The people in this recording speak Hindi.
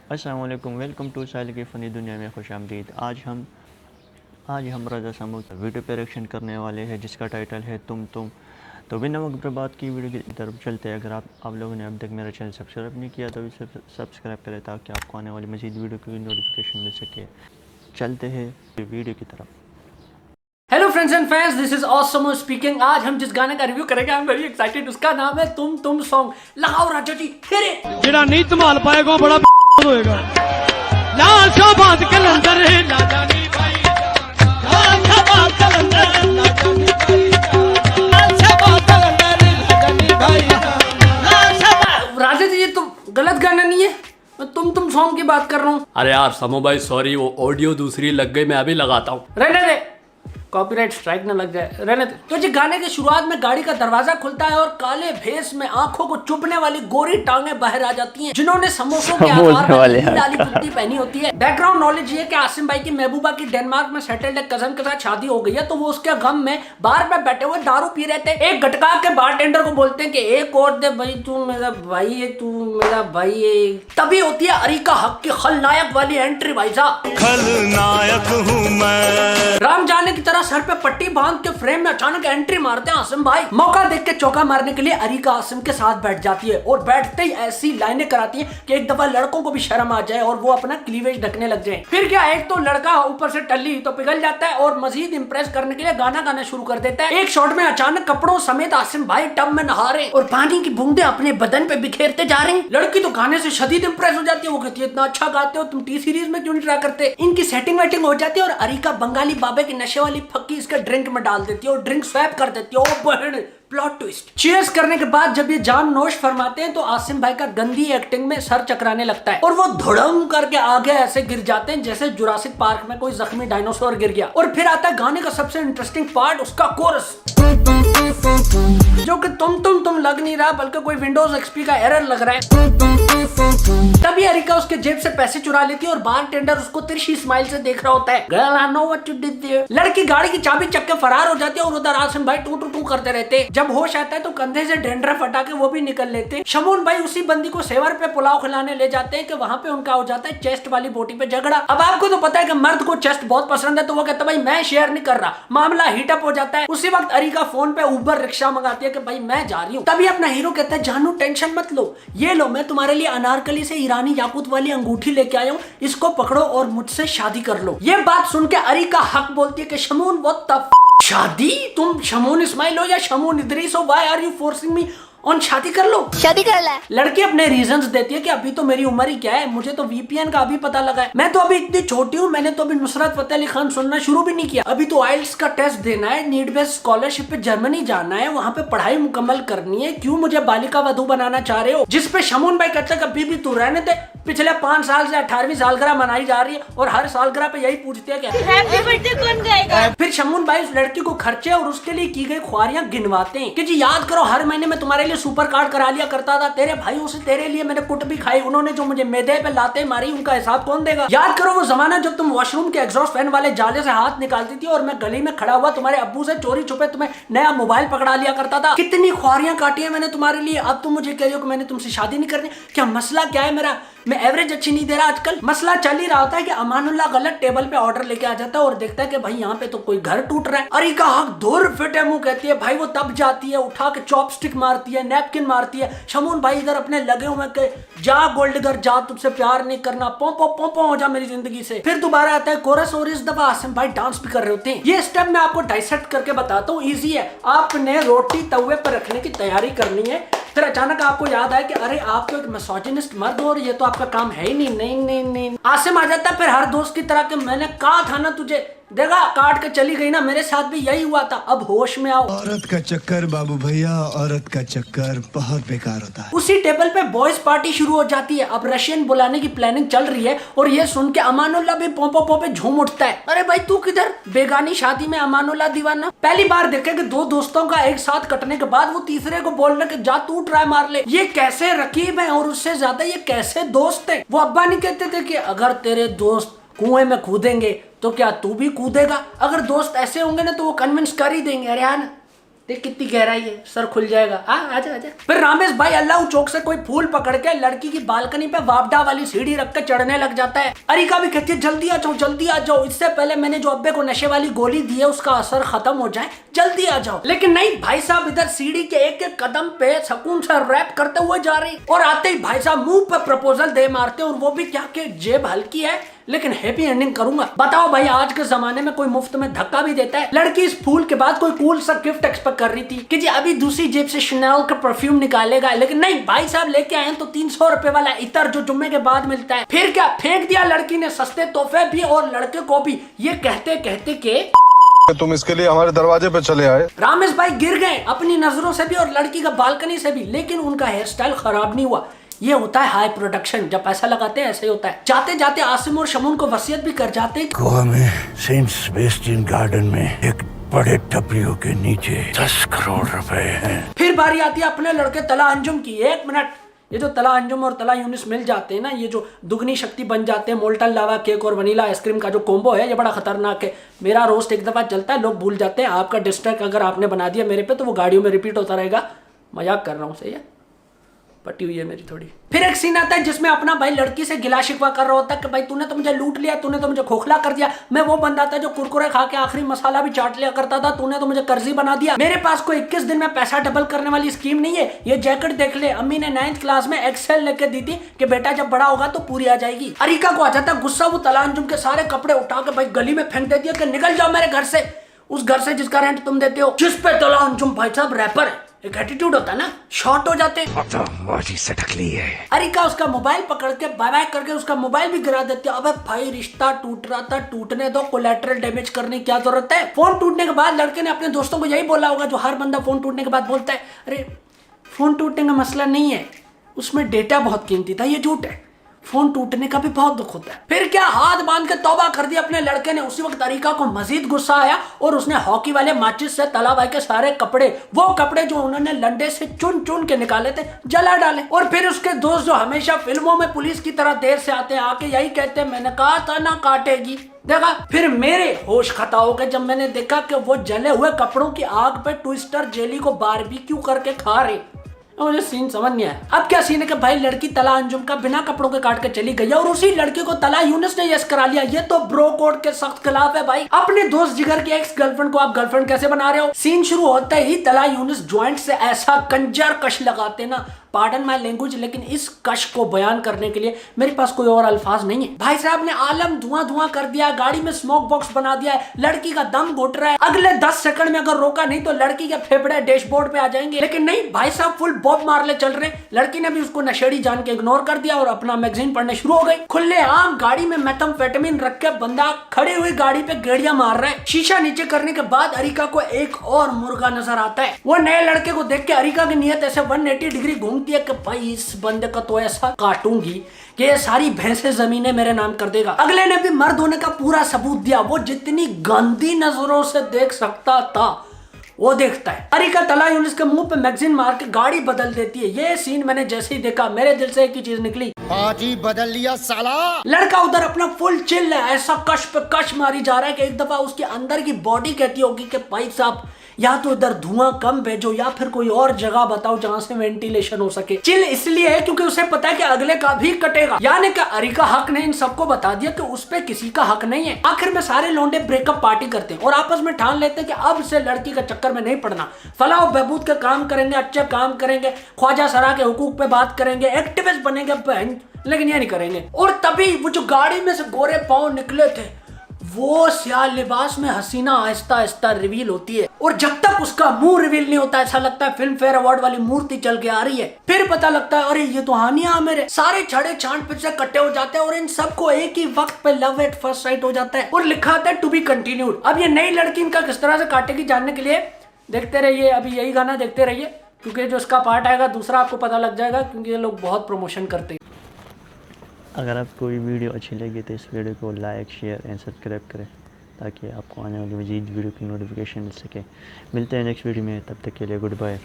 अस्सलाम वालेकुम, वेलकम टू साहिल की फ़नी दुनिया में खुशामदीद। आज हम रज़ा समूद वीडियो पे रिएक्शन करने वाले हैं जिसका टाइटल है तुम। तो बिना वक्त बर्बाद की वीडियो की तरफ चलते हैं। अगर आप लोगों ने अब तक मेरा चैनल सब्सक्राइब नहीं किया तो इसे सब्सक्राइब करें ताकि आपको आने वाली मज़ीद वीडियो की नोटिफिकेशन मिल सके। चलते हैं वीडियो की तरफ। Hello friends and fans, this is awesome speaking. आज हम जिस गाने का रिव्यू करेंगे, आई एम वेरी एक्साइटेड। उसका नाम है तुम सॉन्ग। लगाओ राजा जी फिर जेड़ा नहीं संभाल पाएगा बड़ा होएगा। लाल शाबाद कलंदर है लाजा नी भाई, लाल शाबाद कलंदर लाजा नी भाई, लाल शाबाद कलंदर लाजा नी भाई, लाल शाबाद। राजा जी, ये तो गलत गाना नहीं है। मैं तुम सॉन्ग की बात कर रहा हूँ। अरे यार समो भाई सॉरी, वो ऑडियो दूसरी लग गई, मैं अभी लगाता हूँ। रहने दे, कॉपीराइट स्ट्राइक ना लग जाए, रहने दे। तो जी गाने के शुरुआत में गाड़ी का दरवाजा खुलता है और काले भेस में आंखों को चुभने वाली गोरी टांगें बाहर आ जाती हैं, जिन्होंने समोसों के आकार वाली लाली जुत्ती पहनी होती है। बैकग्राउंड नॉलेज ये है कि आसिम भाई की महबूबा की डेनमार्क में सेटल्ड एक कजन के साथ शादी हो गई है, तो वो उसके गम में बार पे बैठे हुए दारू पी रहे थे। एक गटका के बारटेंडर को बोलते हैं कि एक और दे भाई, तू मेरा भाई है, तू मेरा भाई है। तभी होती है अरीका हक की खलनायक वाली एंट्री। भाई साहब, खलनायक हूँ मैं। राम जाने की तरह सर पे पट्टी बांध के फ्रेम में अचानक एंट्री मारते हैं आसिम भाई। मौका देख के चौका मारने के लिए अरीका आसिम के साथ बैठ जाती है और बैठते ही ऐसी लाइनें कराती है कि एक दफा लड़कों को भी शर्म आ जाए और वो अपना क्लीवेज ढकने लग जाए। फिर क्या, एक तो लड़का ऊपर से टल्ली तो पिघल जाता है और मजीद इंप्रेस करने के लिए गाना गाना शुरू कर देता है। एक शॉट में अचानक कपड़ों समेत आसिम भाई टब में नहा रहे और पानी की बूंदे अपने बदन पे बिखेरते जा रहे हैं। लड़की तो गाने से शदीद इंप्रेस हो जाती है। वो कहती है इतना अच्छा गाते हो तुम, टी सीरीज में क्यों नहीं ट्राई करते। इनकी सेटिंग वेटिंग हो जाती है और अरीका बंगाली बाबे की नशे वाली फक्की इसके ड्रिंक में डाल देती है और ड्रिंक स्वैप कर देती है। ओ बहन, प्लॉट ट्विस्ट। चीयर्स करने के बाद जब ये जान नोश फरमाते हैं तो आसिम भाई का गंदी एक्टिंग में सर चकराने लगता है और वो धड़म करके आगे ऐसे गिर जाते हैं जैसे जुरासिक पार्क में कोई जख्मी डायनासोर गिर गया। और फिर आता है गाने का सबसे इंटरेस्टिंग पार्ट, उसका कोरस, जो कि तुम लग नहीं रहा बल्कि कोई विंडोज एक्सपी का एरर लग रहा है। तभी अरीका उसके जेब से पैसे चुरा लेती है और बारटेंडर उसको तिरछी स्माइल से देख रहा होता है। Girl, I know what you did there. लड़की गाड़ी की चाबी चक के फरार हो जाती है और उधर आसिम भाई टू टू टू करते रहते। जब होश आता है तो कंधे से डेंड्रफ हटा के वो भी निकल लेते। शमून भाई उसी बंदी को सेवर पे पुलाव खिलाने ले जाते हैं कि वहां पे उनका हो जाता है चेस्ट वाली बोटी पे झगड़ा। अब आपको तो पता है कि मर्द को चेस्ट बहुत पसंद है, तो वो कहता है भाई मैं शेयर नहीं कर रहा। मामला हीटअप हो जाता है। उसी वक्त अरीका फोन पे उबर रिक्शा मंगाती है कि भाई मैं जा रही हूँ। तभी अपना हीरो कहता है जानू टेंशन मत लो, ये लो मैं तुम्हारे लिए अनारकली से ईरानी याकूत वाली अंगूठी लेके आया हूँ, इसको पकड़ो और मुझसे शादी कर लो। ये बात सुन के अरीका हक बोलती है कि शमून वो तब शादी, तुम शमून इस्माइल हो या शमून इदरीस हो, why are you forcing me on शादी कर लो, शादी कर ले। लड़की अपने रीजंस देती है कि अभी तो मेरी उम्र ही क्या है, मुझे तो वीपीएन का अभी पता लगा है, मैं तो अभी इतनी छोटी हूँ, मैंने तो अभी नुसरत फतेह अली खान सुनना शुरू भी नहीं किया, अभी तो आइल्स का टेस्ट देना है, नीड बेस्ड स्कॉलरशिप पे जर्मनी जाना है, वहाँ पे पढ़ाई मुकम्मल करनी है, क्यों मुझे बालिका वधू बनाना चाह रहे हो। जिसपे शमून भाई कहते अभी भी तू रहने दे, पिछले 5 साल से 18वीं सालगिरह मनाई जा रही है और हर सालगिरह पे यही पूछते हैं कि हैप्पी बर्थडे कौन गाएगा। फिर शमून भाई उस लड़की को खर्चे और उसके लिए की गई ख्वारियां गिनवाते हैं कि जी याद करो हर महीने में तुम्हारे लिए सुपर कार्ड करा लिया करता था, तेरे भाइयों से तेरे लिए मैंने कुट भी खाई, उन्होंने जो मुझे मैदे पे लाते मारी उनका हिसाब कौन देगा। याद करो वो जमाना जब तुम वॉशरूम के एग्जॉस्ट फैन वाले जाले से हाथ निकालती थी और मैं गली में खड़ा हुआ तुम्हारे अब्बू से चोरी छुपे तुम्हें नया मोबाइल पकड़ा लिया करता था। कितनी ख्वारियां काटी है मैंने तुम्हारे लिए, अब तुम मुझे कह रही हो कि मैंने तुमसे शादी नहीं करनी। क्या मसला क्या है मेरा, मैं एवरेज अच्छी नहीं दे रहा आजकल। मसला चल ही रहा होता है कि अमानुल्लाह गलत टेबल पे ऑर्डर लेके आ जाता है और देखता है कि भाई यहाँ पे तो कोई घर टूट रहा है। अरीका हक दूर फिटे मुंह कहती है, भाई वो तब जाती है उठा के चॉपस्टिक मारती है, नैपकिन मारती है। शमून भाई इधर अपने लगे हुए के जा गोल्डगर जा, तुझसे प्यार नहीं करना, पों हो जा मेरी जिंदगी से। फिर दोबारा आता है कोरस और इस दफा आसिम भाई डांस भी कर रहे होते हैं। ये स्टेप मैं आपको डाइसेक्ट करके बताता हूँ, ईजी है। आपने रोटी तवे पर रखने की तैयारी करनी है, फिर अचानक आपको याद आया कि अरे आप तो एक मिसोजिनिस्ट मर्द हो और ये तो आपका काम है ही नहीं। नहीं आसिम आ जाता फिर हर दोस्त की तरह के, मैंने कहा था ना तुझे, देखा काट के चली गई ना, मेरे साथ भी यही हुआ था, अब होश में आओ। औरत का चक्कर बाबू भैया, औरत का चक्कर बहुत बेकार होता है। उसी टेबल पे बॉयज पार्टी शुरू हो जाती है। अब रशियन बुलाने की प्लानिंग चल रही है और ये सुन के अमानुल्लाह भी पोंपो पे झूम उठता है। अरे भाई तू किधर, बेगानी शादी में अमानुल्लाह दीवाना। पहली बार देखे कि 2 दोस्तों का एक साथ कटने के बाद वो तीसरे को बोल रहे कि जा तू ट्राई मार ले। ये कैसे रकीब है और उससे ज्यादा ये कैसे दोस्त है। वो अब्बा नहीं कहते थे कि अगर तेरे दोस्त कुएं में कूदेंगे तो क्या तू भी कूदेगा। अगर दोस्त ऐसे होंगे ना तो वो कन्विंस कर ही देंगे, अरे यार देख कितनी गहराई है, सर खुल जाएगा। आजा आजा। फिर रामेश भाई अल्लाह चौक से कोई फूल पकड़ के लड़की की बालकनी पे वापडा वाली सीढ़ी रख के चढ़ने लग जाता है। अरिका भी कहती है जल्दी आ जाओ, जल्दी आ जाओ, इससे पहले मैंने जो अब्बे को नशे वाली गोली दी है उसका असर खत्म हो जाए, जल्दी आ जाओ। लेकिन नहीं, भाई साहब इधर सीढ़ी के एक एक कदम पे सुकून से रैप करते हुए जा रही, और आते ही भाई साहब मुंह पे प्रपोजल दे मारते, और वो भी क्या कि जेब हल्की है लेकिन हैप्पी एंडिंग करूंगा। बताओ भाई, आज के जमाने में कोई मुफ्त में धक्का भी देता है? लड़की इस फूल के बाद कोई कूल सा गिफ्ट एक्सपेक्ट कर रही थी कि जी अभी दूसरी जेब से शनेल का परफ्यूम निकालेगा, लेकिन नहीं, भाई साहब लेके आए तो 300 रुपए वाला इतर जो जुम्मे के बाद मिलता है। फिर क्या फेंक दिया लड़की ने सस्ते तोहफे भी और लड़के को भी, ये कहते कहते के तुम इसके लिए हमारे दरवाजे पे चले आए। रामेश भाई गिर गए अपनी नजरों से भी और लड़की का बालकनी से भी, लेकिन उनका हेयर स्टाइल खराब नहीं हुआ। ये होता है हाई प्रोडक्शन, जब पैसा लगाते हैं ऐसे ही होता है। जाते जाते आसिम और शमून को वसीयत भी कर जाते हैं। गोवा में सेंट सेबेस्टियन गार्डन में एक बड़े टपरियों के नीचे 10 करोड़ रुपए हैं। फिर बारी आती है अपने लड़के तला अंजुम की। एक मिनट, ये जो तला अंजुम और तला यूनिस मिल जाते हैं ना, ये जो दुगनी शक्ति बन जाते हैं, मोल्टन लावा केक और वनीला आइसक्रीम का जो कॉम्बो है, ये बड़ा खतरनाक है। मेरा रोस्ट एक दफा चलता है, लोग भूल जाते हैं। आपका डिस्ट्रैक्ट अगर आपने बना दिया मेरे पे तो वो गाड़ियों में रिपीट होता रहेगा। मजाक कर रहा हूँ, सही है, पट्टी हुई है मेरी थोड़ी। फिर एक सीन आता है जिसमें अपना भाई लड़की से गिला शिकवा कर रहा होता है कि भाई तूने तो मुझे लूट लिया, तूने तो मुझे खोखला कर दिया, मैं वो बंदा था जो कुरकुरे खा के आखिरी मसाला भी चाट लिया करता था, तूने तो मुझे कर्जी बना दिया, मेरे पास कोई 21 दिन में पैसा डबल करने वाली स्कीम नहीं है। ये जैकेट देख ले, अम्मी ने 9th क्लास में एक्सेल लेके दी थी कि बेटा जब बड़ा होगा तो पूरी आ जाएगी। अरिका को आ जाता गुस्सा, वो तला अंजुम के सारे कपड़े उठा के भाई गली में फेंक देती है कि निकल जाओ मेरे घर से, उस घर से जिसका रेंट तुम देते हो। जिस पे तला अंजुम भाई साहब रैपर है, एक एटीट्यूड होता है ना, शॉर्ट हो जाते है। अरिका उसका मोबाइल पकड़ के बाय बाय करके उसका मोबाइल भी गिरा देती है। अबे भाई रिश्ता टूट रहा था, टूटने दो, कोलैटरल डैमेज करने की क्या जरूरत है। फोन टूटने के बाद लड़के ने अपने दोस्तों को यही बोला होगा जो हर बंदा फोन टूटने के बाद बोलता है, अरे फोन टूटने का मसला नहीं है, उसमें डेटा बहुत कीमती था, ये झूठ है, फोन टूटने का भी बहुत दुख होता है। फिर क्या हाथ बांध के तौबा कर दी अपने लड़के ने। उसी वक्त अरिका को मजीद गुस्सा आया और उसने हॉकी वाले माचिस से तला भाई के सारे कपड़े, वो कपड़े जो उन्होंने लंडे से चुन चुन के निकाले थे, जला डाले। और फिर उसके दोस्त जो हमेशा फिल्मों में पुलिस की तरह देर से आते हैं, आके यही कहते हैं मैंने कहा था ना काटेगी। देखा, फिर मेरे होश खता हो गए जब मैंने देखा कि वो जले हुए कपड़ों की आग पे ट्विस्टर जेली को बारबेक्यू करके खा रहे। मुझे सीन समझ नहीं आया। अब क्या सीन है कि भाई लड़की तला अंजुम का बिना कपड़ों के काट के चली गई और उसी लड़की को तला यूनिस ने यस करा लिया। ये तो ब्रो कोड के सख्त खिलाफ है भाई। अपने दोस्त जिगर की एक्स गर्लफ्रेंड को आप गर्लफ्रेंड कैसे बना रहे हो? सीन शुरू होते ही तला यूनिस ज्वाइंट से ऐसा कंजर कश लगाते ना, पार्डन माय लैंग्वेज, लेकिन इस कश को बयान करने के लिए मेरे पास कोई और अल्फाज नहीं है। भाई साहब ने आलम धुआं धुआं कर दिया, गाड़ी में स्मोक बॉक्स बना दिया है, लड़की का दम घुट रहा है। अगले 10 सेकंड में अगर रोका नहीं तो लड़की के फेफड़े डैशबोर्ड पे आ जाएंगे, लेकिन नहीं, भाई साहब फुल बॉब मारले चल रहे। लड़की ने भी उसको नशेड़ी जान के इग्नोर कर दिया और अपना मैगजीन पढ़ने शुरू हो गई। खुले आम गाड़ी में मेथाम्फेटामिन रख के बंदा खड़ी हुई गाड़ी पे गेड़ियां मार रहा है। शीशा नीचे करने के बाद अरिका को एक और मुर्गा नजर आता है। वो नए लड़के को देख के अरिका की नीयत ऐसे 180 डिग्री घूमती है कि भाई इस बंदे का तो ऐसा काटूंगी कि ये सारी भैंसे जमीनें मेरे नाम कर देगा। अगले ने भी मर्द होने का पूरा सबूत दिया। वो जितनी गंदी नजरों से देख सकता था वो देखता है। अरिका तला यूनिस के मुंह पे मैगजीन मार के गाड़ी बदल देती है। ये सीन मैंने जैसे ही देखा मेरे दिल से एक ही चीज निकली, आज ही बदल लिया साला। लड़का उधर अपना फुल चिल है, ऐसा कश पे कश मारी जा रहा है कि एक दफा उसके अंदर की बॉडी कहती होगी कि भाई साहब या तो इधर धुआं कम भेजो या फिर कोई और जगह बताओ जहां से वेंटिलेशन हो सके। चिल इसलिए है क्योंकि उसे पता है कि अगले का भी कटेगा। यानी कि अरिका हक ने इन सबको बता दिया कि उस पे किसी का हक नहीं है। आखिर में सारे लौंडे ब्रेकअप पार्टी करते हैं और आपस में ठान लेते हैं कि अब से लड़की का चक्कर में नहीं पड़ना, फलाह बहबूद के काम करेंगे, अच्छे काम करेंगे, ख्वाजा सरा के हुकूक पे बात करेंगे, एक्टिविस्ट बनेंगे बहन, लेकिन ये नहीं करेंगे। और तभी वो जो गाड़ी में से गोरे पांव निकले थे वो स्याह लिबास में हसीना आहिस्ता आहिस्ता रिवील होती है और जब तक उसका मुंह रिवील नहीं होता ऐसा लगता है फिल्म फेयर अवार्ड वाली मूर्ति चल के आ रही है। फिर पता लगता है अरे ये तो हानिया मेरे सारे छड़े छांट फिर से कट्टे हो जाते हैं और इन सबको एक ही वक्त पे लव एट फर्स्ट साइट हो जाता है और लिखा आता है टू बी कंटिन्यूड। अब ये नई लड़की इनका किस तरह से काटेगी जानने के लिए देखते रहिए, अभी यही गाना देखते रहिए क्योंकि जो इसका पार्ट आएगा दूसरा आपको पता लग जाएगा क्योंकि ये लोग बहुत प्रमोशन करते हैं। अगर आपको ये वीडियो अच्छी लगी तो इस वीडियो को लाइक शेयर एंड सब्सक्राइब करें ताकि आपको आने वाली मज़ीद वीडियो की नोटिफिकेशन मिल सके। मिलते हैं नेक्स्ट वीडियो में, तब तक के लिए गुड बाय।